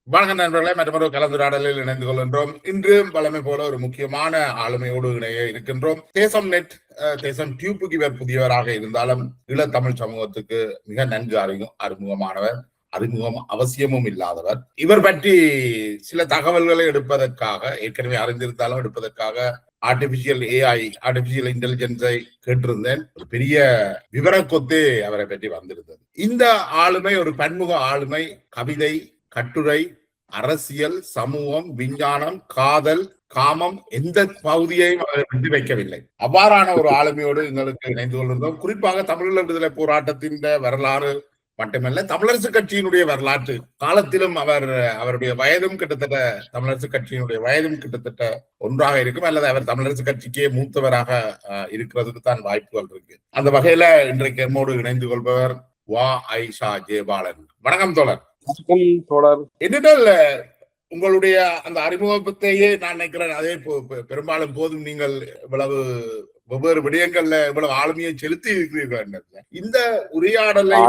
வணக்கம் நண்பர்களே, மற்றொரு கலந்துரையாடலில் இணைந்து கொள்கின்றோம். இன்று வழமை போல ஒரு முக்கியமான ஆளுமையோடு இணைய இருக்கின்றோம். தேசம் நெட், தேசம் டியூப்புக்கு இவர் புதியவராக இருந்தாலும் ஈழத்தமிழ் சமூகத்துக்கு மிக நன்கு அறிமுகமானவர், அறிமுகம் அவசியமும் இல்லாதவர். இவர் பற்றி சில தகவல்களை எடுப்பதற்காக, ஏற்கனவே அறிந்திருந்தாலும் எடுப்பதற்காக ஆர்டிபிஷியல் இன்டெலிஜென்ஸை கேட்டிருந்தேன். ஒரு பெரிய விவரக்கொத்து அவரை பற்றி வந்திருந்தது. இந்த ஆளுமை ஒரு பன்முக ஆளுமை. கவிதை, கட்டுரை, அரசியல், சமூகம், விஞ்ஞானம், காதல், காமம், எந்த பகுதியையும் அவர் விட்டு வைக்கவில்லை. அவ்வாறான ஒரு ஆளுமையோடு எங்களுக்கு இணைந்து கொண்டிருந்தோம். குறிப்பாக தமிழீழ விடுதலை போராட்டத்தின் வரலாறு மட்டுமல்ல, தமிழரசு கட்சியினுடைய வரலாற்று காலத்திலும் அவருடைய வயதும் கிட்டத்தட்ட தமிழரசு கட்சியினுடைய வயதும் கிட்டத்தட்ட ஒன்றாக இருக்கும், அல்லது அவர் தமிழரசு கட்சிக்கே மூத்தவராக இருக்கிறதுக்கு தான் வாய்ப்புகள் இருக்கு. அந்த வகையில இன்றைக்கு எம்மோடு இணைந்து கொள்பவர் வா ஐஷா ஜெயபாலன். வணக்கம் தோழர். என்னிடம் உங்களுடைய அந்த அறிமுகத்தையே நான் நினைக்கிறேன், அதே பெரும்பாலும் போதும். நீங்கள் இவ்வளவு வெவ்வேறு விடயங்கள்ல இவ்வளவு ஆளுமையை செலுத்தி இருக்கிறீர்கள். இந்த உரையாடலை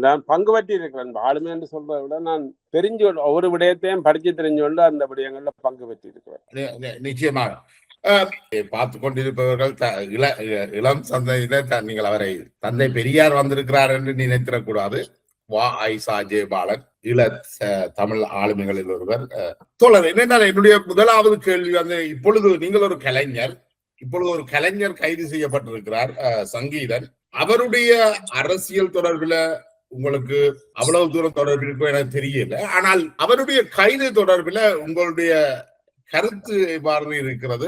நான் பங்கு பற்றி இருக்கிறேன். ஆளுமை என்று சொல்றதை விட நான் தெரிஞ்சு ஒவ்வொரு விடயத்தையும் படிச்சு தெரிஞ்சு அந்த விடயங்கள்ல பங்கு பெற்றி இருக்கிறேன். நிச்சயமாக பார்த்து கொண்டிருப்பவர்கள் இளம் சந்தையில நீங்கள் அவரை தந்தை பெரியார் வந்திருக்கிறார் என்று நினைத்திடக்கூடாது. வா ஐஷா ஜெயபாலன் ஈழ தமிழ் ஆளுமைகளில் ஒருவர். தோழர், என்னென்ன என்னுடைய முதலாவது கேள்வி வந்து, இப்பொழுது நீங்கள் ஒரு கலைஞர், இப்பொழுது ஒரு கலைஞர் கைது செய்யப்பட்டிருக்கிறார், சங்கீதன். அவருடைய அரசியல் தொடர்பில் உங்களுக்கு அவ்வளவு தூரம் தொடர்பு இருக்கும் எனக்கு தெரியல. ஆனால் அவருடைய கைது தொடர்பில் உங்களுடைய கருத்து எவ்வாறு இருக்கிறது,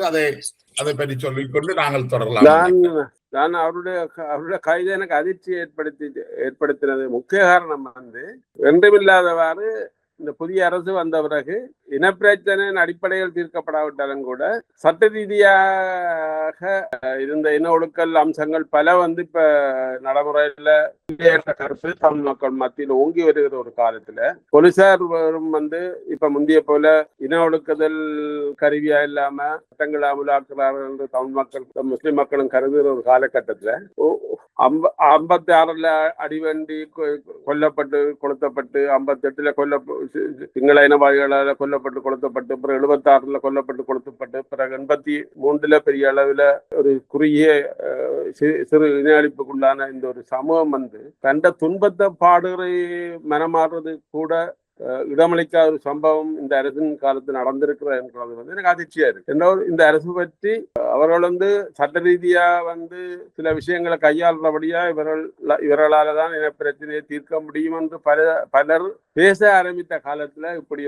அதை பற்றி சொல்லிக்கொண்டு நாங்கள் தொடரலாம். நான் அவருடைய கைது எனக்கு அதிர்ச்சி ஏற்படுத்தினது முக்கிய காரணம் வந்து, ஒன்றுமில்லாதவாறு இந்த புதிய அரசு வந்த பிறகு இனப்பிரச்சனையின் அடிப்படையில் தீர்க்கப்படாவிட்டாலும் கூட சட்ட ரீதியாக இருந்த இன ஒழுக்கல் அம்சங்கள் பல வந்து இப்ப நடைமுறையில கருத்து தமிழ் மக்கள் மத்தியில் ஓங்கி வருகிற ஒரு காலத்துல போலீசார் வந்து இப்ப முந்தைய போல இன ஒழுக்குதல் கருவியா இல்லாம சட்டங்கள் அமலாக்குறார்கள் என்று தமிழ் மக்கள் முஸ்லிம் மக்களும் கருதுகிற ஒரு காலகட்டத்துல 56 அடிவண்டி கொல்லப்பட்டு கொளுத்தப்பட்டு, 58 சிங்கள இனவாதிகளால் கொல்லப்பட்டு கொளுத்தப்பட்டு, பிறகு 76 கொல்லப்பட்டு கொளுத்தப்பட்டு, பிறகு 83 பெரிய அளவில் ஒரு குறுகிய சிறு இன அழிப்புக்குள்ளான இந்த ஒரு சமூகம் வந்து கண்ட துன்பத்தை பாடுகளை மனமாறுறது கூட இடமளிக்காத ஒரு சம்பவம் இந்த அரசின் காலத்தில் நடந்திருக்கிறது என்றது வந்து எனக்கு அதிர்ச்சியா இருக்கு. இந்த அரசு பற்றி அவர்கள் வந்து சட்ட ரீதியா வந்து சில விஷயங்களை கையாளுறபடியா இவர்களால தான் இன பிரச்சனையை தீர்க்க முடியும் என்று பலர் பேச ஆரம்பித்த காலத்துல இப்படி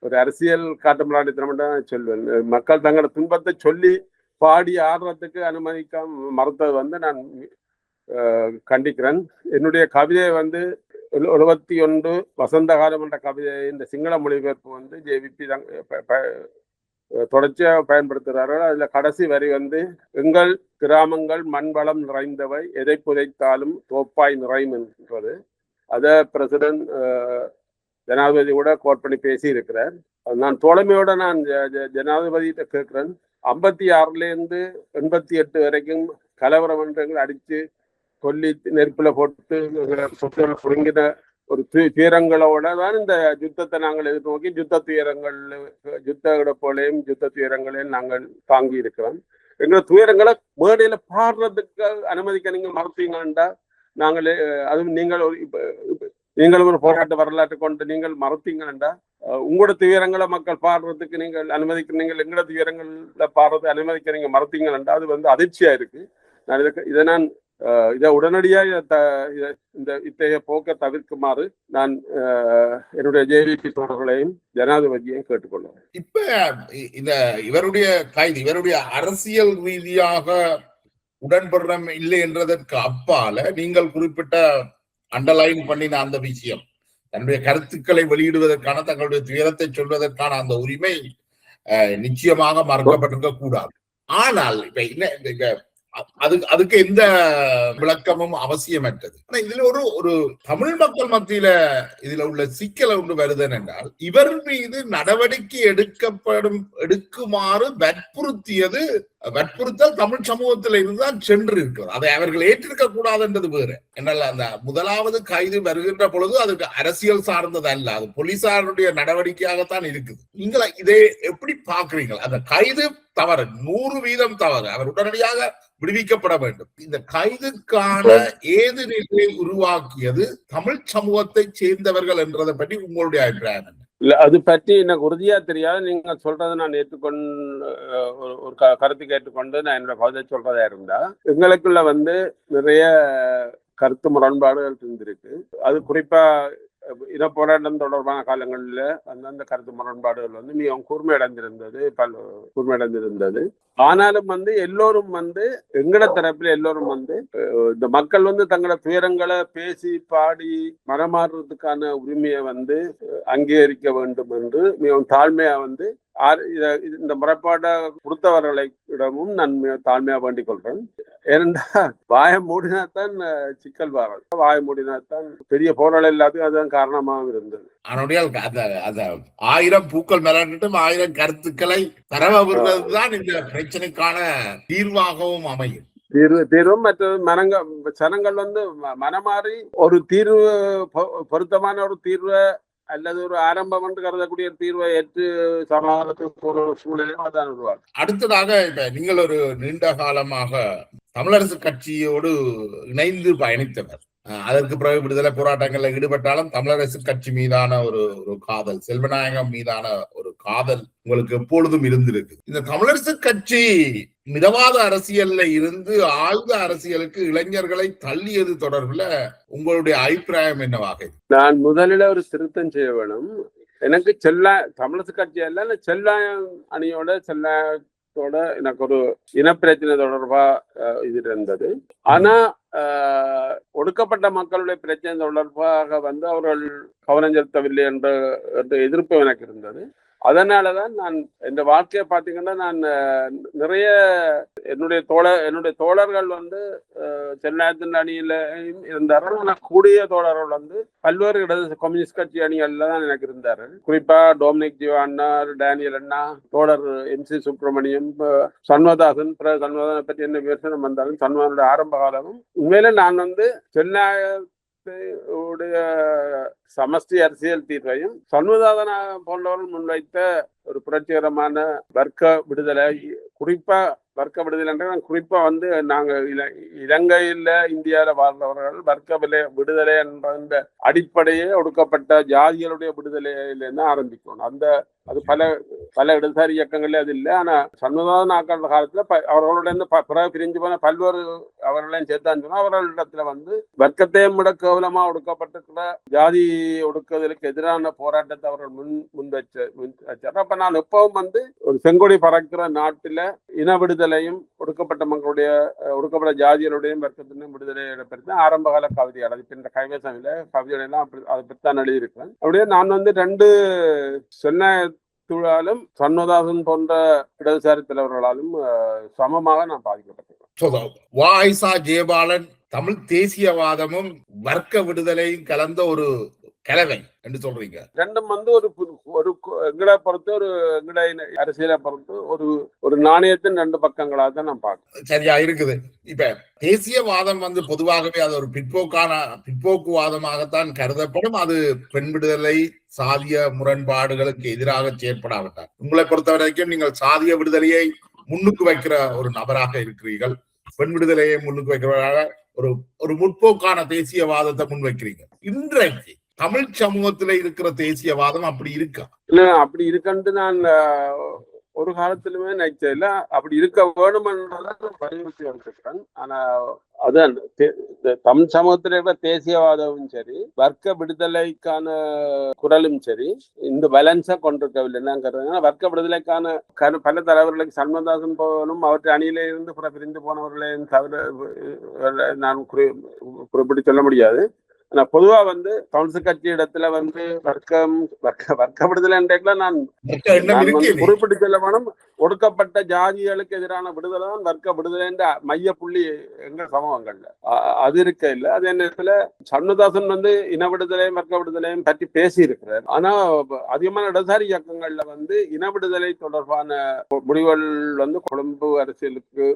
ஒரு அரசியல் காட்டுமிராண்டித்தனம் தான் சொல்வேன். மக்கள் தங்களோட துன்பத்தை சொல்லி பாடி ஆடுறதுக்கு அனுமதிக்காம மறுத்தது வந்து நான் கண்டிக்கிறேன். என்னுடைய கவிதையை வந்து 71 வசந்த காலம் என்ற கவிதை இந்த சிங்கள மொழிபெயர்ப்பு வந்து ஜேவிபி தொடர்ச்சியாக பயன்படுத்துகிறார்கள். அதுல கடைசி வரி வந்து, எங்கள் கிராமங்கள் மண் வளம் நிறைந்தவை, எதை புதைத்தாலும் தோப்பாய் நிறையும் என்றது. அதை பிரசிடென்ட் ஜனாதிபதி கூட கோட் பண்ணி பேசி இருக்கிறார். நான் தோழமையோட நான் ஜனாதிபதியிட்ட கேட்கிறேன், 56 88 வரைக்கும் கலவர மன்றங்கள் அடிச்சு கொல்லி நெருப்புல போட்டு சொத்துக்களை புடுங்கின ஒரு துயரங்களோட தான் இந்த யுத்தத்தை நாங்கள் எதிர்நோக்கி யுத்த போலையும் யுத்த துயரங்களையும் நாங்கள் தாங்கி இருக்கிறோம். எங்களை துயரங்களை மேடையில பாடுறதுக்கு அனுமதிக்க நீங்க மறுத்தீங்கன்னா நாங்கள் அதுவும் நீங்கள் ஒரு போராட்ட வரலாற்று கொண்டு நீங்கள் மறுத்தீங்கன்னா உங்களோட துயரங்களை மக்கள் பாடுறதுக்கு நீங்கள் அனுமதிக்கிறீங்க, எங்களோட துயரங்கள்ல பாடுறது அனுமதிக்கிறீங்க மறுத்தீங்கன்னா அது வந்து அதிர்ச்சியா இருக்கு. நான் இதை உடனடியாக இந்த இத்தகைய போக்க தவிர்க்குமாறு நான் என்னுடைய ஜேவிபி தோழர்களையும் ஜனாதிபதியையும் கேட்டுக்கொள்ளுவேன். இப்ப இவருடைய அரசியல் ரீதியாக உடன்படுறம் இல்லை என்றதற்கு அப்பால நீங்கள் குறிப்பிட்ட அண்டர்லைன் பண்ணின அந்த விஷயம், தன்னுடைய கருத்துக்களை வெளியிடுவதற்கான, தங்களுடைய துயரத்தை சொல்வதற்கான அந்த உரிமை நிச்சயமாக மறுக்கப்பட்டிருக்க கூடாது. ஆனால் இப்ப அதுக்கு எந்த விளக்கமும் அவசியமற்றது. ஆனா இதுல ஒரு தமிழ் மக்கள் மத்தியில இதுல உள்ள சிக்கல் ஒன்று வருது என்றால், இவர் மீது நடவடிக்கை எடுக்குமாறு வற்புறுத்தல் தமிழ் சமூகத்தில் இருந்துதான் சென்று இருக்கிறது. அதை அவர்கள் ஏற்றிருக்க கூடாதுன்றது வேறு. என்னால் அந்த முதலாவது கைது வருகின்ற பொழுது அதுக்கு அரசியல் சார்ந்தது அல்ல, அது போலீசாருடைய நடவடிக்கையாகத்தான் இருக்குது. நீங்கள இதை எப்படி பாக்குறீங்க? அந்த கைது தவறு, 100% தவறு. அவர் உடனடியாக விடுவிக்கப்பட வேண்டும். இந்த கைதுக்கான ஏது நிலையை உருவாக்கியது தமிழ் சமூகத்தை சேர்ந்தவர்கள் என்றதை பற்றி உங்களுடைய அபிப்பிராயம் என்ன? இல்ல, அது பற்றி எனக்கு உறுதியா தெரியாது. நீங்க சொல்றதை நான் ஏற்றுக்கொண்டு ஒரு கருத்து கேட்டுக்கொண்டு நான் என்னோட பதிலை சொல்றதா இருந்தா, எங்களுக்குள்ள நிறைய கருத்து முரண்பாடுகள் இருந்திருக்கு. அது குறிப்பா இன போராட்டம் தொடர்பான காலங்களில் அந்தந்த கருத்து முரண்பாடுகள் மிகவும் கூர்மையடைந்திருந்தது. ஆனாலும் எல்லோரும் எங்கட தரப்புல எல்லோரும் இந்த மக்கள் தங்களோட துயரங்களை பேசி பாடி மனமாறுறதுக்கான உரிமையை அங்கீகரிக்க வேண்டும் என்று மிகவும் தாழ்மையா இந்த முறைப்பாட்டை கொடுத்தவர்களிடமும் நான் தாழ்மையா வேண்டிக் கொள்றேன். ஏனென்றா வாய மூடினாத்தான் சிக்கல் வராது, வாய மூடினாத்தான் பெரிய போராளம் எல்லாத்துக்கும் அதுதான் காரணமாக இருந்தது. அதனுடைய 1000 பூக்கள் மலர்ந்துட்டும் 1000 கருத்துக்களை தரவுதான் இந்த பிரச்சனைக்கான தீர்வாகவும் அமையும். தீர்வும் மற்ற ஜனங்கள் மனமாறி ஒரு தீர்வு பொருத்தமான ஒரு தீர்வை அல்லது ஒரு ஆரம்பம் என்று கருதக்கூடிய தீர்வை ஏற்று சமாதானத்துக்கு ஒரு சூழலையும் அதான் உருவாக்கும். அடுத்ததாக இப்ப நீங்கள் ஒரு நீண்ட காலமாக தமிழரசு கட்சியோடு இணைந்து பயணித்தவர். அதற்கு பிறகு விடுதலை போராட்டங்கள்ல ஈடுபட்டாலும் தமிழரசு கட்சி மீதான ஒரு காதல், செல்வநாயகம் மீதான ஒரு காதல் உங்களுக்கு எப்பொழுதும் இருந்திருக்கு. இந்த தமிழரசு கட்சி மிதவாத அரசியல்ல இருந்து ஆழ்ந்த அரசியலுக்கு இளைஞர்களை தள்ளியது தொடர்புல உங்களுடைய அபிப்பிராயம் என்னவாக? நான் முதலில் ஒரு திருத்தம் செய்ய வேணும். எனக்கு தமிழரசு கட்சி அல்ல, செல்லாயம் அணியோட எனக்கு ஒரு இனப்பிரச்சனை தொடர்பா இது இருந்தது. ஆனா ஒடுக்கப்பட்ட மக்களுடைய பிரச்சனை தொடர்பாக அவர்கள் கவனம் செலுத்தவில்லை என்ற எதிர்ப்பு எனக்கு இருந்தது. அதனாலதான் நான் இந்த வாழ்க்கையை பார்த்தீங்கன்னா நான் நிறைய என்னுடைய தோழர்கள் செல்லாயத்தின் அணியில இருந்தார்கள். ஆனால் கூடிய தோழர்கள் பல்வேறு கம்யூனிஸ்ட் கட்சி அணிகள்ல தான் எனக்கு இருந்தார்கள். குறிப்பா டொமினிக் ஜிவானார், டேனியல் அண்ணா, தோழர் MC சுப்பிரமணியம், சண்முகதாசன். சண்முகதாசனை பற்றி என்ன விமர்சனம் வந்தாலும் சண்முகனுடைய ஆரம்ப காலமும் உண்மையில நான் செல்லாய உடைய சமஷ்டி அரசியல் தீர்வையும் சண்முகதாசன் போன்றவர்கள் முன்வைத்த ஒரு புரட்சிகரமான வர்க்க விடுதலை, குறிப்பா வர்க்க விடுதலை என்ற குறிப்பா நாங்க இலங்கையில இந்தியாவில வாழ்ந்தவர்கள் வர்க்க விடுதலை என்ற அடிப்படையே ஒடுக்கப்பட்ட ஜாதிகளுடைய விடுதலையில ஆரம்பிக்கணும். அது பல இடதுசாரி இயக்கங்கள்ல அது இல்லை. ஆனா சண்முகதாசன் ஆக்காண்ட காலத்துல அவர்களோட பிரிஞ்சு போன பல்வேறு அவர்களையும் சேர்த்தான் சொன்னா அவர்களிடத்துல வர்க்கத்தையும் விட கேவலமா ஒடுக்கப்பட்டிருக்கிற ஜாதி ஒடுக்குதலுக்கு எதிரான போராட்டத்தை அவர்கள் முன் வச்சார். அப்ப நான் எப்பவும் ஒரு செங்கொடி பறக்கிற நாட்டுல இன விடுதலையும் ஒடுக்கப்பட்ட மக்களுடைய ஒடுக்கப்பட்ட ஜாதிகளுடையும் வர்க்கத்தினையும் விடுதலை பற்றி ஆரம்ப கால கவிதைகள், அது பின்ன கைவேசம் கவிதைகள் எல்லாம் அதை பற்றி தான் எழுதியிருக்கிறேன். அப்படியே நான் 2 சென்னாலும் சண்முகதாசன் போன்ற இடதுசாரி தலைவர்களாலும் சமமாக நான் பாதிக்கப்பட்டிருக்கேன். ஜெயபாலன் தமிழ் தேசியவாதமும் வர்க்க விடுதலையும் கலந்த ஒரு கலவை என்று சொல்றீங்க. ரெண்டும் ஒரு எங்கட பொறுத்து ஒரு எங்கட அரசியலை பொறுத்து ஒரு நாணயத்தின் 2 பக்கங்களாக தான் நான் பார்க்கிறேன். சரியா இருக்குது. இப்ப தேசியவாதம் பொதுவாகவே அது ஒரு பிற்போக்குவாதமாகத்தான் கருதப்படும். அது பெண் விடுதலை, சாதிய முரண்பாடுகளுக்கு எதிராக செயற்படாவிட்டார். உங்களை பொறுத்த வரைக்கும் நீங்கள் சாதிய விடுதலையை முன்னுக்கு வைக்கிற ஒரு நபராக இருக்கிறீர்கள். பெண் விடுதலையை முன்னுக்கு வைக்கிறவராக ஒரு முற்போக்கான தேசியவாதத்தை முன்வைக்கிறீங்க. இன்றைக்கு தமிழ் சமூகத்துல இருக்கிற தேசியவாதம் அப்படி இருக்கா? இல்ல, அப்படி இருக்கன்ட்டு நான் ஒரு காலத்திலுமே நினைச்சதில்ல. அப்படி இருக்க வேணும்ன்றதான் வலியுறுத்தி வந்திருக்கிறேன். ஆனா அதான் தமிழ் சமூகத்தில் இருக்கிற தேசியவாதமும் சரி, வர்க்க விடுதலைக்கான குரலும் சரி, இந்த பேலன்ஸா கொண்டிருக்கவில்லை. வர்க்க விடுதலைக்கான பல தலைவர்களுக்கு சண்முகதாசன் போனும் அவற்றை அணியில இருந்து பிரிந்து போனவர்களையும் தவிர நான் குறிப்பிட்டு சொல்ல முடியாது. ஆனா பொதுவா வந்து கவுன்சில் கட்சி இடத்துல வந்து வர்க்க விடுதலை என்றைக்குல நான் வந்து குறிப்பிட்டு சொல்ல வேணும், ஒடுக்கப்பட்ட ஜாதிகளுக்கு எதிரான விடுதலை தான் வர்க்க விடுதலை என்ற மைய புள்ளி எங்க சமூகங்கள்ல அது இருக்க இல்லை. அதே நேரத்துல சண்முகதாசன் வந்து இன விடுதலையும் வர்க்க விடுதலையும் பற்றி பேசி இருக்கிறார். ஆனா அதிகமான இடதுசாரி இயக்கங்கள்ல வந்து இன விடுதலை தொடர்பான முடிவுகள் வந்து கொழும்பு அரசியலுக்கு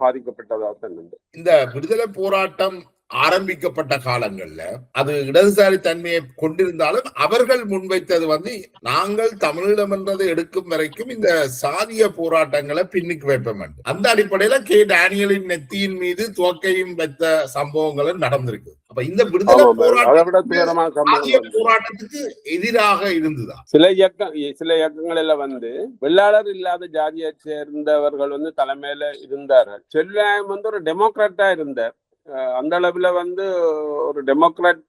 பாதிக்கப்பட்டதாக தான். இந்த விடுதலை போராட்டம் ஆரம்பிக்கப்பட்ட காலங்கள்ல அது இடதுசாரி தன்மையை கொண்டிருந்தாலும் அவர்கள் முன்வைத்தது வந்து நாங்கள் தமிழீழம் என்றதை எடுக்கும் வரைக்கும் இந்த சாதிய போராட்டங்களை பின்னுக்கு வைப்போம். அந்த அடிப்படையில கே டேனியலின் நெத்தியின் மீது துவக்கையும் வைத்த சம்பவங்களும் நடந்திருக்கு. அப்ப இந்த விடுதலை போராட்டத்துக்கு எதிராக இருந்ததா? சில இயக்கங்களில வந்து வெள்ளாளர் இல்லாத ஜாதியை சேர்ந்தவர்கள் வந்து தலைமையில இருந்தார்கள். செல்வம் வந்து ஒரு டெமோக்ராட்டா இருந்தார். அந்த அளவுல வந்து ஒரு டெமோக்ராட்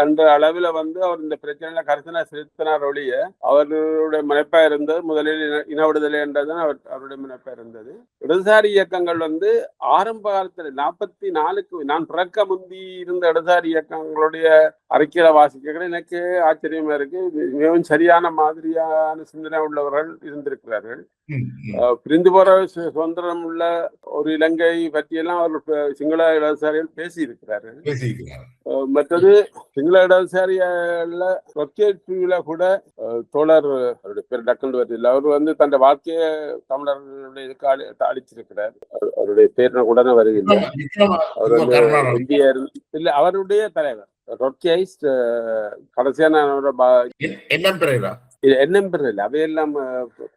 என்ற அளவுல வந்து அவர் இந்த பிரச்சனையில கருத்தினா செலுத்தினார் ஒழிய அவருடைய முனைப்பா இருந்தது முதலில் இன விடுதலை என்றதுதான் அவருடைய முனைப்பா இருந்தது. இடதுசாரி இயக்கங்கள் வந்து ஆரம்ப காலத்துல 44க்கு நான் பிறக்க முந்தி இருந்த இடதுசாரி இயக்கங்களுடைய அறிக்கையில வாசிக்க எனக்கு ஆச்சரியமா இருக்கு. மிகவும் சரியான மாதிரியான சிந்தனை உள்ளவர்கள் இருந்திருக்கிறார்கள். பிரிந்து போற சுதந்திரம் உள்ள ஒரு இலங்கை பற்றியெல்லாம் அவர் சிங்கள இடதுசாரிகள் பேசி இருக்கிறார்கள். மற்றது சிங்கள இடதுசாரியில கூட தோழர் அவருடைய பேர் டக்குன்னு வருது, அவர் வந்து தன் வாழ்க்கைய தமிழர்களுடைய இதுக்கு அளிச்சிருக்கிறார். அவருடைய பேர் உடனே வருகின்ற அவர் வந்து இந்திய இல்ல அவருடைய தலைவர் ரொக்கேஸ் கடைசியான இல்லை அவையெல்லாம்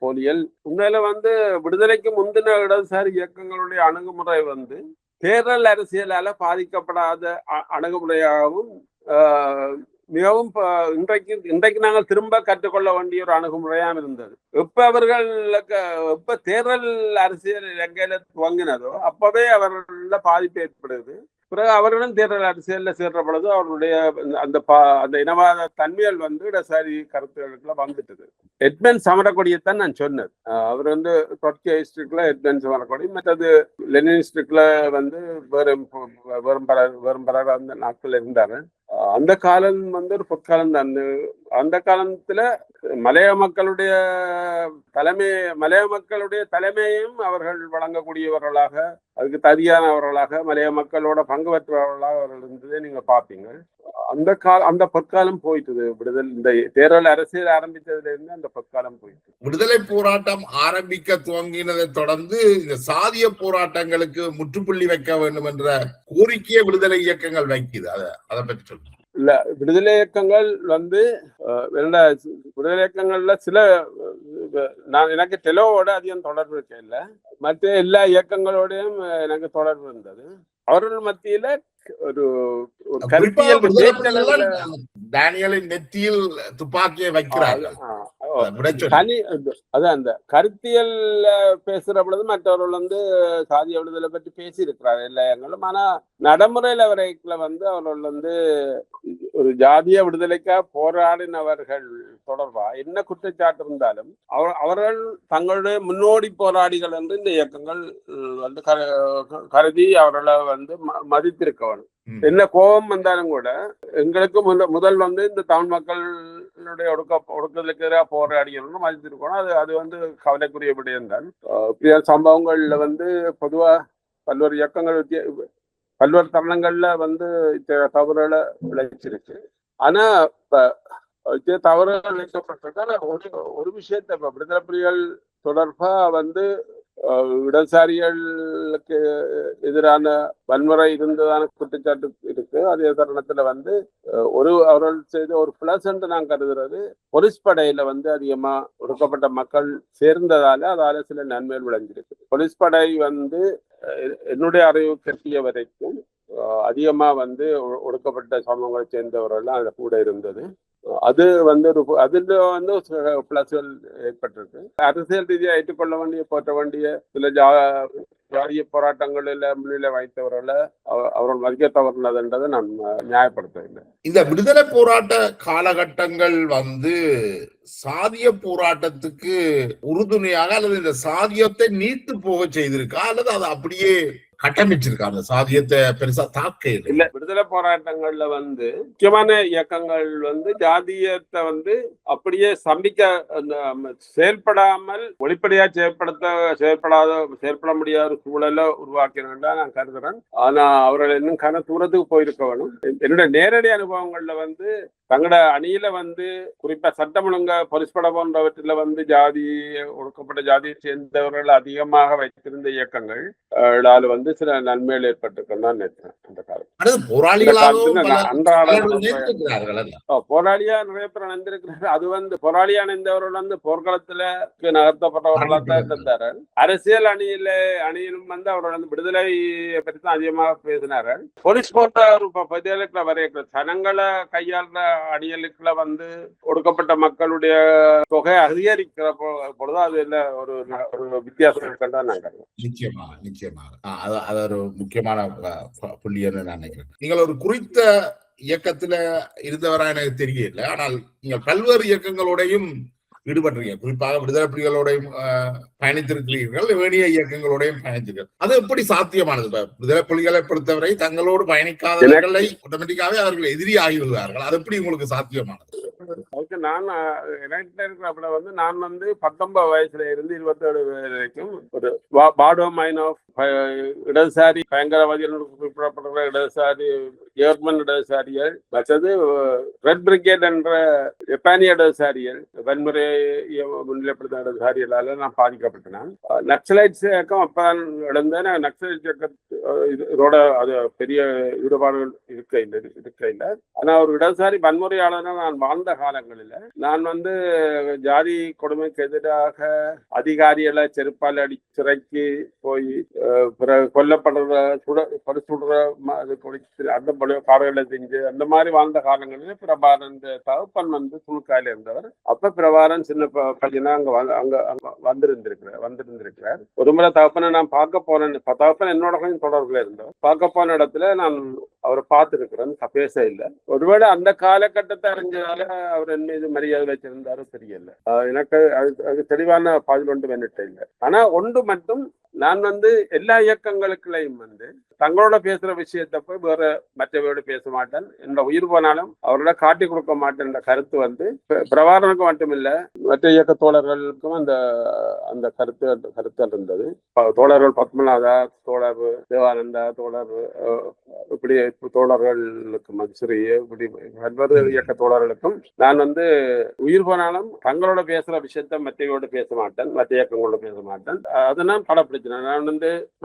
போலியல். உண்மையில வந்து விடுதலைக்கு முந்தின இடதுசாரி இயக்கங்களுடைய அணுகுமுறை வந்து தேர்தல் அரசியலால பாதிக்கப்படாத அணுகுமுறையாகவும் மிகவும் இன்றைக்கு நாங்கள் திரும்ப கற்றுக்கொள்ள வேண்டிய ஒரு அணுகுமுறையாக இருந்தது. எப்ப தேர்தல் அரசியல் இலங்கையில துவங்கினதோ அப்பவே அவர்கள பாதிப்பு ஏற்படுது. பிறகு அவர்களும் தேர்தல் அரசியல்ல சேர்ற பொழுது அவர்களுடைய அந்த இனவாத தன்மைகள் வந்து இடதுசாரி கருத்துக்களுக்குள்ள வந்துட்டது. எட்மன் சமரக்கொடியைத்தான் நான் சொன்னது. அவர் வந்து ட்ரொட்ஸ்கியிஸ்டுக்குள்ள எட்மன் சமரக்கொடி, மற்றது லெனினிஸ்டுக்குள்ள வந்து வெறும் பலர் அந்த நாட்கள் இருந்தாரு. அந்த காலம் வந்து ஒரு பொற்காலம் தான். அந்த காலத்துல மலைய மக்களுடைய தலைமையையும் அவர்கள் வழங்கக்கூடியவர்களாக, அதுக்கு தகுதியானவர்களாக, மலைய மக்களோட பங்கு பெற்றவர்களாக அவர்கள் இருந்ததே நீங்க பாப்பீங்க. அந்த பொற்காலம் போயிட்டது. இந்த தேர்தல் அரசியல் ஆரம்பித்ததுல இருந்து அந்த பொற்காலம் போயிட்டு விடுதலை போராட்டம் ஆரம்பிக்க துவங்கினதை தொடர்ந்து இந்த சாதிய போராட்டங்களுக்கு முற்றுப்புள்ளி வைக்க வேண்டும் என்ற கோரிக்கையை விடுதலை இயக்கங்கள் வைக்குது. அதை பற்றி சொல்லுங்க. இல்ல, விடுதலை இயக்கங்கள் வந்து விடுதலை இயக்கங்கள்ல சில எனக்கு டெலோவோட அதிகம் தொடர்பு இருக்க இல்ல, மற்ற எல்லா இயக்கங்களோடையும் எனக்கு தொடர்பு இருந்தது. அவர்கள் மத்தியில ஒரு கருத்தியல் டேனியலின் நெத்தியில் துப்பாக்கியை வைக்கிறாங்க. அதான் அந்த கருத்தியல் பேசுற பொழுது மற்றவர்கள் வந்து சாதிய விடுதலை பற்றி பேசி இருக்கிறார் எல்லா இடங்களும். ஆனா நடைமுறையில வரைக்கும் வந்து அவர்கள் வந்து ஒரு ஜாதிய விடுதலைக்காக போராடினவர்கள் தொடர்பா என்ன குற்றச்சாட்டு இருந்தாலும் அவர்கள் தங்களுடைய முன்னோடி போராடிகள் என்று இந்த இயக்கங்கள் வந்து கருதி அவர்களை வந்து மதித்திருக்க வேணும். என்ன கோபம் வந்தாலும் கூட எங்களுக்கு முதல் வந்து இந்த தமிழ் மக்களுடைய ஒடுக்கத்துக்கு எதிராக போராடிக்கணும்னு மதித்திருக்கணும். அது வந்து கவலைக்குரிய விடயம் தான். சம்பவங்கள்ல வந்து பொதுவா பல்வேறு இயக்கங்கள் பல்வேறு தருணங்கள்ல வந்து தவறுகளை விளைச்சிருக்கு. ஆனா தவறுகள் இழைக்கப்பட்டிருக்கான ஒரு விஷயத்த விடுதலை புலிகள் தொடர்பா வந்து இடதுசாரிகளுக்கு எதிரான வன்முறை இருந்ததான குற்றச்சாட்டு இருக்கு. அதே தருணத்துல வந்து அவர்கள் செய்த ஒரு பிளஸ் என்று நான் கருதுறது, போலீஸ் படையில வந்து அதிகமா ஒடுக்கப்பட்ட மக்கள் சேர்ந்ததால அதால சில நன்மைகள் விளைஞ்சிருக்கு. போலீஸ் படை வந்து என்னுடைய அறிவு கட்டிய வரைக்கும் அதிகமா வந்து ஒடுக்கப்பட்ட சமூகங்களை சேர்ந்தவர்கள் அதுல கூட இருந்தது. அது வந்து அதுல வந்து பிளஸ்கள் ஏற்பட்டிருக்கு. அரசியல் ரீதியாக ஏற்றுக்கொள்ள வேண்டிய போற்ற வேண்டிய சில ஜாதிய போராட்டங்களில் முன்னிலை வைத்தவர்களை அவர்கள் மதிக்க தவறினதுன்றதை நான் நியாயப்படுத்தவில்லை. இந்த விடுதலை போராட்ட காலகட்டங்கள் வந்து சாதிய போராட்டத்துக்கு உறுதுணையாக அல்லது இந்த சாதியத்தை நீத்து போக செய்திருக்கா அல்லது அது அப்படியே கட்டமைச்சிருக்காங்க. சாதியத்தை பெருசா தாக்க இல்ல. விடுதலை போராட்டங்கள்ல முக்கியமான இயக்கங்கள் ஜாதியத்தை அப்படியே ஸ்தம்பிக்க செயல்படாமல் வெளிப்படையா செயல்பட முடியாத ஒரு சூழலை உருவாக்கினா நான் கருதுறேன். ஆனா அவர்கள் இன்னும் கன தூரத்துக்கு போயிருக்க வேணும். என்னுடைய நேரடி அனுபவங்கள்ல தங்களோட அணியில குறிப்பா சட்டம் ஒழுங்க பொலிஸ்பட போன்றவற்றில ஜாதி ஒடுக்கப்பட்ட ஜாதியை சேர்ந்தவர்கள் அதிகமாக வைத்திருந்த இயக்கங்கள் சில நன்மைகள் ஏற்பட்டிருக்குன்னு தான் நினைக்கிறேன். அந்த காலம் போராளியா நிறைய பேர் அணிந்திருக்கிறார். அது போராளியா அணிந்தவர்கள் போர்க்களத்துல நகர்த்தப்பட்டவர்களாக இருந்தார். அரசியல் அணியிலும் அவர்கள் விடுதலை பற்றி தான் அதிகமாக பேசினார்கள். போலீஸ் போன்ற ஒரு பகுதிகளுக்குள்ள வரைய சனங்களை கையாள அணியலுக்குள்ள ஒடுக்கப்பட்ட மக்களுடைய தொகை அதிகரிக்கிற பொழுது அதுல ஒரு வித்தியாசம் இருக்குன்னு நான் நிச்சயமாக அது ஒரு முக்கியமான புள்ளின்னு நான் நினைக்கிறேன். நீங்கள் ஒரு குறித்த இயக்கத்துல இருந்தவரா எனக்கு தெரியல. ஆனால் நீங்கள் பல்வேறு இயக்கங்களோடையும் ஈடுபட்டிருக்கீங்க. குறிப்பாக விடுதலை புலிகளோடையும் பயணித்திருக்கிறீர்கள், வேணிய இயக்கங்களோடையும் பயணித்திருக்கிறார்கள். அது எப்படி சாத்தியமானது? விடுதலை புலிகளை பொறுத்தவரை தங்களோடு பயணிக்காதவர்களை ஆட்டோமேட்டிக்காவே அவர்கள் எதிரி ஆகிவிடுவார்கள். அது எப்படி உங்களுக்கு சாத்தியமானது? நான் நான் 19 வயசுல இருந்து 27 வரைக்கும் ஒரு பாடோ மைன் ஆஃப் இடதுசாரி பயங்கரவாதிகள் குறிப்பிடப்படுற இடதுசாரி ஜெர்மன் இடதுசாரிகள், மற்றது ரெட் பிரிகேட் என்ற ஜப்பானிய இடதுசாரிகள், வன்முறை முன்னிலைப்படுத்த இடதுசாரிகளால நான் பாதிக்கப்பட்டேன். நக்சலைட்ஸ் இயக்கம் அப்பதான் இழந்தேன். நக்சலைட் இயக்கத்தோட அது பெரிய ஈடுபாடுகள் இருக்க இல்லை. ஆனா ஒரு இடதுசாரி வன்முறையாளராக நான் வாழ்ந்த காலங்களில் நான் ஜாதி கொடுமைக்கு எதிராக அதிகாரிகளை செருப்பால் அடி சிறைக்கு போய் கொல்லப்படுற சுடுற அந்த பாடல்களை செஞ்சு அந்த மாதிரி வாழ்ந்த காலங்களில் பிரபாரன் தகப்பன் துணுக்காயில இருந்தவர். அப்ப பிரபாரன் சின்ன பையனா அங்க வந்திருந்திருக்கிறார். ஒரு முறை தகப்பனை நான் பார்க்க போனேன். தகப்பன் என்னோட கொஞ்சம் தொடர்புல இருந்தவர். பார்க்க போன இடத்துல நான் அவரை பார்த்திருக்கிறேன். பேச இல்லை. ஒருவேளை அந்த காலகட்டத்தை அறிஞ்சதால அவர் என்ன இது மரியாதை வச்சிருந்தாரோ தெரியல. எனக்கு அது தெளிவான பதில் ஒன்று வென்னிட்ட இல்லை. ஆனா ஒன்று மட்டும், நான் எல்லா இயக்கங்களுக்குள்ளையும் தங்களோட பேசுற விஷயத்த போய் வேற மற்றவரோட பேச மாட்டேன். என்னோட உயிர் போனாலும் அவரோட காட்டி கொடுக்க மாட்டேன் என்ற கருத்து பிரபாரனுக்கு மட்டுமில்ல, மற்ற இயக்க தோழர்களுக்கும் அந்த கருத்து இருந்தது. தோழர்கள் பத்மநாதா, தோழர் தேவானந்தா, தோழர் இப்படி தோழர்களுக்கும் மதுஸ்ரீ, இப்படி பல்வேறு இயக்க தோழர்களுக்கும் நான் உயிர் போனாலும் தங்களோட பேசுற விஷயத்த மற்றவரோட பேச மாட்டேன், மற்ற இயக்கங்களோட பேச மாட்டேன். அதை நான் படப்பிடிச்சேன். நான்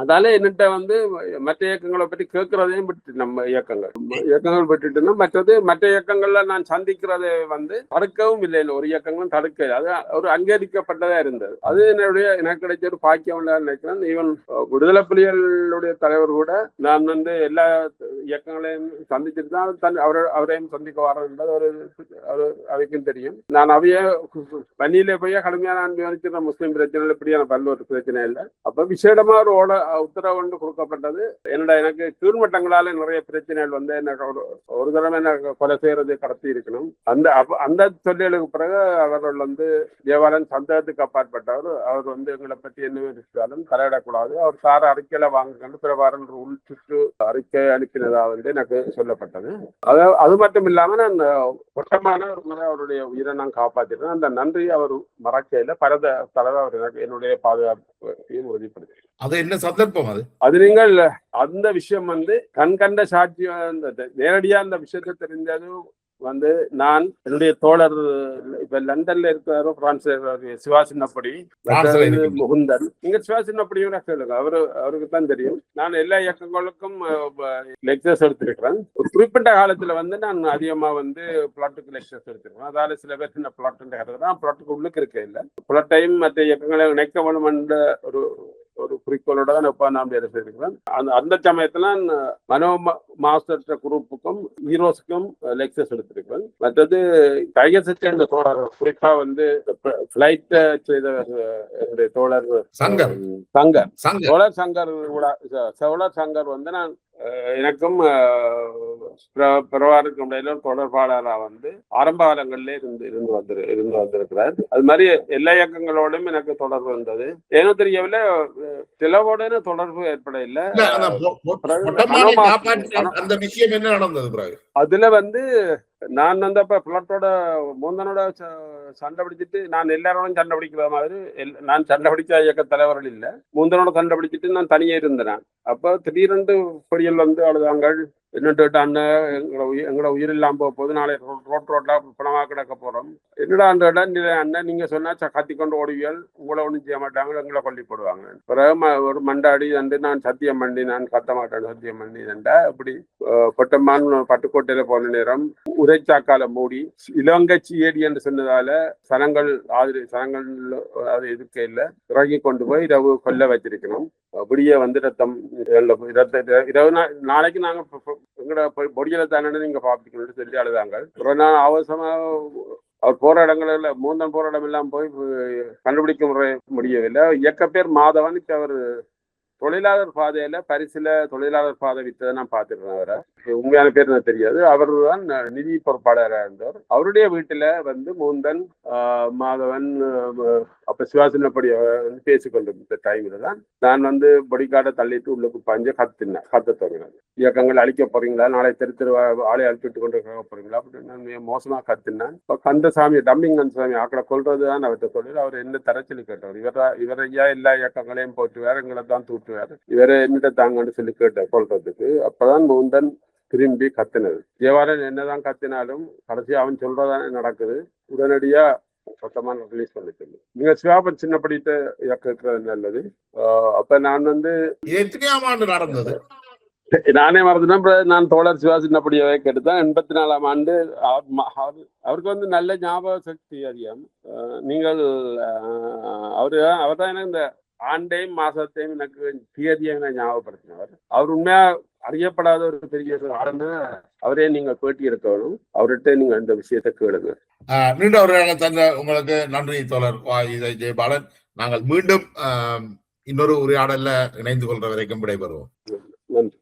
அதால என்னட்ட மற்ற இயக்கங்களை பற்றி கேட்கறதையும் விட்டு நம்ம இயக்கங்கள் விட்டுட்டுன்னா மற்ற இயக்கங்கள்ல நான் சந்திக்கிறதை தடுக்கவும் இல்லை. ஒரு இயக்கங்களும் தடுக்க, அது ஒரு அங்கீகரிக்கப்பட்டதா இருந்தது. அது எனக்கு கிடைச்ச ஒரு பாக்கியம் நினைக்கிறேன். ஈவன் விடுதலை புலிகளுடைய தலைவர் கூட நான் எல்லா இயக்கங்களையும் சந்திச்சுட்டு தான் அவரையும் சந்திக்க வரேன் என்பது அவைக்கும் தெரியும். நான் அவைய பணியில போய் கடுமையான அனுபவிச்சிருந்த முஸ்லீம் பிரச்சனை இப்படியான பல்வேறு பிரச்சனை இல்லை. அப்ப விசேடமா ஒரு உத்தரவு ஒன்று கொடுக்கப்பட்டது. எனக்கு கீழ்மட்டங்களால நிறைய பிரச்சனைகள் எனக்கு ஒரு தடவை என்ன கொலை செய்யறது கடத்தி இருக்கணும். அந்த சொல்லிகளுக்கு பிறகு அவர்கள் தேவாலயம் சந்தேகத்துக்கு அப்பாற்பட்டவர். அவர் எங்களை பற்றி என்ன இருந்தாலும் தலையிடக்கூடாது, அவர் சார அறிக்கையில வாங்க பிரபாரன் உள் சுற்று அறிக்கை அனுப்பினதா எனக்கு சொல்லப்பட்டது. அது மட்டும் இல்லாம நான் ஒட்டமான ஒரு முறை அவருடைய உயிரை நான் காப்பாற்றிட்டேன். அந்த நன்றி அவர் மறக்கையில பரத தலைவர் அவர் எனக்கு என்னுடைய பாதுகாப்பையும் உறுதிப்படுத்தி. அது என்ன சந்தர்ப்பம்? அது நீங்கள் அந்த விஷயம் கண்கண்ட சாட்சி நேரடியா அந்த விஷயத்தை தெரிஞ்சது நான் என்னுடைய தோழர் இப்ப லண்டன்ல இருக்கிறாரோ பிரான்ஸ்ல சிவாசின்னப்படி முகுந்தன், இங்க சிவாசின்னப்படியும் கேளுங்க, அவருக்கு தான் தெரியும். நான் எல்லா இயக்கங்களுக்கும் லெக்சர்ஸ் எடுத்திருக்கிறேன். ஒரு குறிப்பிட்ட காலத்துல நான் அதிகமா பிளாட்டுக்கு லெக்சர்ஸ் எடுத்திருக்கிறேன். அதால சில பேர் சின்ன பிளாட் பிளாட்டுக்கு உள்ளுக்கு இருக்க இல்லை. பிளாட்டையும் மற்ற இயக்கங்களை இணைக்க வேணும் என்ற ஒரு குறிக்கோளோட தான் எப்ப நான் இருக்கிறேன். அந்த சமயத்துல மனோ மாஸ்டர் குரூப்புக்கும் ஹீரோஸுக்கும் லெக்சர்ஸ் எடுத்திருக்கிறேன். மற்றது டைகர் சேர்ந்த தோழர், குறிப்பா பிளைட் செய்த தோழர் சங்கர் நான் எனக்கும் பிரபாருக்கும் இடையில தொடர்பாளராக வந்து ஆரம்ப காலங்களிலே இருந்து வந்திருக்கிறார். அது மாதிரி எல்லா இயக்கங்களோடும் எனக்கு தொடர்பு இருந்தது. ஏனோ தெரியவில்லை, சிலவோட தொடர்பு ஏற்பட இல்லை. அந்த விஷயம் என்ன நடந்தது? அதுல வந்து நான் வந்து அப்ப பிளட்டோட மூந்தனோட சண்டை பிடிச்சிட்டு, நான் எல்லாரோடும் சண்டை பிடிக்கிற மாதிரி நான் சண்டை பிடிச்ச இயக்க தலைவர்கள் இல்லை, மூந்தனோட சண்டை பிடிச்சிட்டு நான் தனியே இருந்தேன். அப்ப திடீரென்று பொடியல் வந்து அழுதாங்கள், என்னட்டு எங்களோட உயிர் இல்லாம போக போது, நாளை ரோட்ல பணமா கிடக்க போறோம். என்னடா அண்ணன் நீங்க சொன்னா கத்தி கொண்டு ஓடுவியல், உங்களை ஒண்ணும் செய்ய மாட்டாங்க, எங்களை கொல்லி போடுவாங்க. பிறகு ஒரு மண்டாடி வந்து நான் சத்தியம் பண்ணி நான் கத்த மாட்டேன் சத்தியம் பண்ணி தண்டா இப்படி பொட்டம்மான் பட்டுக்கோட்டையில போன நேரம் உரைச்சாக்கால மூடி இலங்கை சிஏடி என்று சொன்னதால சனங்கள் அது எதுக்க இல்லை, இறங்கி கொண்டு போய் இரவு கொல்ல வச்சிருக்கணும். அப்படியே வந்து இரவு நாளைக்கு நாங்க எங்கட பொடியில தானே நீங்க பாப்பிக்கணும்னு சொல்லி அழுதாங்க. ஒரு நாள் அவசரமா அவர் போற இடங்கள்ல மூந்தன் போற இடம் எல்லாம் போய் கண்டுபிடிக்க முடியவில்லை. இயக்க பேர் மாதவன். அவர் தொழிலாளர் பாதையில பரிசுல தொழிலாளர் பாதை வித்ததை நான் பார்த்துருக்கேன். அவரை உண்மையான பேர் எனக்கு தெரியாது. அவர் தான் நிதி பொறுப்பாளராக இருந்தவர். அவருடைய வீட்டுல வந்து மூந்தன், மாதவன், அப்ப சிவாசனப்படி பேசிக்கொண்டிருந்த டைம்ல தான் நான் வந்து பொடிக்காட்டை தள்ளிட்டு உள்ளுக்கு பாஞ்சு கத்த தொடங்கினேன். இயக்கங்கள் அழிக்க போறீங்களா, நாளை தெரு ஆளை அழிச்சுட்டு கொண்டு போறீங்களா அப்படின்னு நான் மோசமா கத்தினேன். இப்ப கந்தசாமி டம்பிங் கந்தசாமி ஆக்களை கொள்றதுதான் அவர்கிட்ட தொழில். அவர் என்ன தரச்சல் கேட்டவர். இவரையா எல்லா இயக்கங்களையும் போட்டு வேற எங்களை தான் தூட்டுவார், இவரை என்னட்ட தாங்கன்னு சொல்லி கேட்ட கொள்றதுக்கு. அப்பதான் மூந்தன் திரும்பி கத்தினது. ஜெயவாரன் என்னதான் கத்தினாலும் கடைசி அவன் சொல்றதானே நடக்குது. உடனடியா சொத்தமான ரிலீஸ் பண்ணிட்டு நீங்க சிவாபன் சின்ன படித்த இயக்கிறது நல்லது. அப்ப நான் வந்து எத்தனையாம் ஆண்டு நடந்தது நானே மறந்துனா, நான் தோழர் சிவா சின்னப்படியாவே கேட்டுதான் 84ஆம் ஆண்டு. அவருக்கு வந்து நல்ல ஞாபக சக்தி அதிகம். நீங்கள் அவர் தான் எனக்கு இந்த ஆண்டையும் மாசத்தையும் எனக்கு தேதியாக ஞாபகப்படுத்தினவர். அவர் உண்மையா அறியப்படாத ஒரு பெரிய ஆளுன்னு அவரே நீங்க பேட்டி இருக்கணும். அவர்கிட்ட நீங்க இந்த விஷயத்தை கேளுங்க. மீண்டும் அவர்கள் தந்த உங்களுக்கு நன்றி தோழர் ஜெயபாலன். நாங்கள் மீண்டும் இன்னொரு உரையாடல்ல இணைந்து கொள்ற வரைக்கும் விடைபெறுவோம். நன்றி.